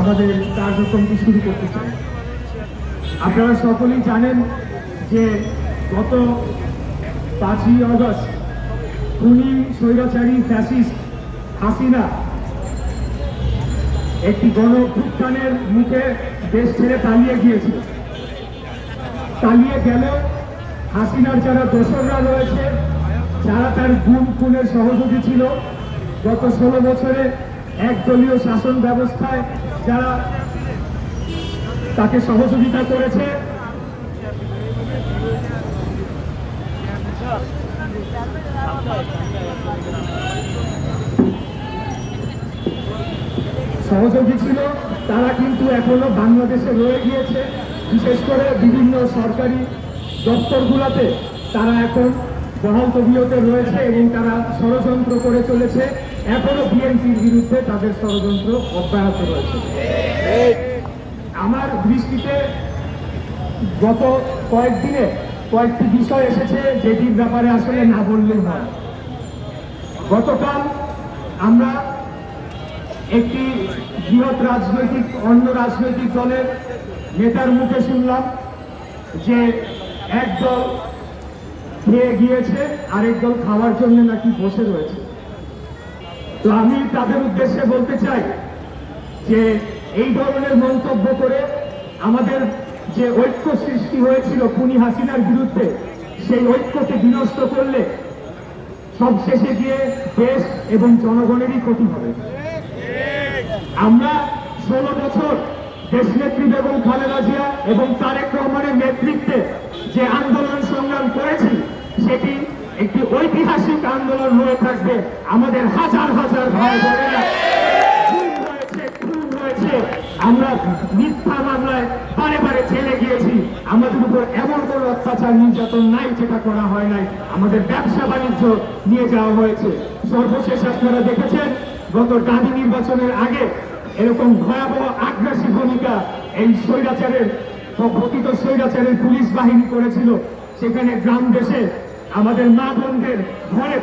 আমাদের কার্যক্রমটি শুরু করতে চাই। আপনারা সকলেই জানেন যে গত 5ই আগস্ট খুনি স্বৈরাচারী ফ্যাসিস্ট হাসিনা একটি গণঅভ্যুত্থানের মুখে দেশ ছেড়ে পালিয়ে গিয়েছে। পালিয়ে গেলেও হাসিনার যারা দোসররা রয়েছে, যারা তার গুম খুনের সহযোগী ছিল, গত 16 বছরে একদলীয় শাসন ব্যবস্থায় যারা তাকে সহযোগিতা করেছে, সহযোগী ছিল, তারা কিন্তু এখনো বাংলাদেশে রয়ে গিয়েছে। বিশেষ করে বিভিন্ন সরকারি দপ্তরগুলোতে তারা এখন বহাল তবিয়তে রয়েছে এবং তারা ষড়যন্ত্র করে চলেছে। এখনো বিএনপির বিরুদ্ধে তাদের ষড়যন্ত্র অব্যাহত রয়েছে। আমার দৃষ্টিতে গত কয়েকদিনে কয়েকটি বিষয় এসেছে যেটির ব্যাপারে আসলে না বললেই নয়। গতকাল আমরা একটি বৃহৎ অন্য রাজনৈতিক দলের নেতার মুখে শুনলাম যে এক দল খেয়ে গিয়েছে, আরেক দল খাওয়ার জন্য নাকি বসে রয়েছে। তো আমি তাদের উদ্দেশ্যে বলতে চাই যে এই ধরনের মন্তব্য করে আমাদের যে ঐক্য সৃষ্টি হয়েছিল খুনি হাসিনার বিরুদ্ধে, সেই ঐক্যকে বিনষ্ট করলে সবশেষে গিয়ে দেশ এবং জনগণেরই ক্ষতি হবে। আমরা 16 বছর দেশনেত্রী বেগম খালেদা জিয়া এবং তারেক রহমানের নেতৃত্বে যে আন্দোলন সংগ্রাম করেছি, সেটি একটি ঐতিহাসিক আন্দোলন হয়ে থাকবে। আমাদের হাজার হাজার ভাই বোনেরা খুন হয়েছে, আমরা মিথ্যা মামলায় বারে বারে জেলে গিয়েছি। আমাদের উপর এমন কোন অত্যাচার নির্যাতন নাই যেটা করা হয় নাই। আমাদের ব্যবসা বাণিজ্য নিয়ে যাওয়া হয়েছে। সর্বশেষ আপনারা দেখেছেন গত ডাবি নির্বাচনের আগে এরকম ভয়াবহ আগ্রাসী ভূমিকা এই প্রকৃত স্বৈরাচারের পুলিশ বাহিনী করেছিল। সেখানে গ্রাম দেশে আমাদের মা বোনদের ঘরে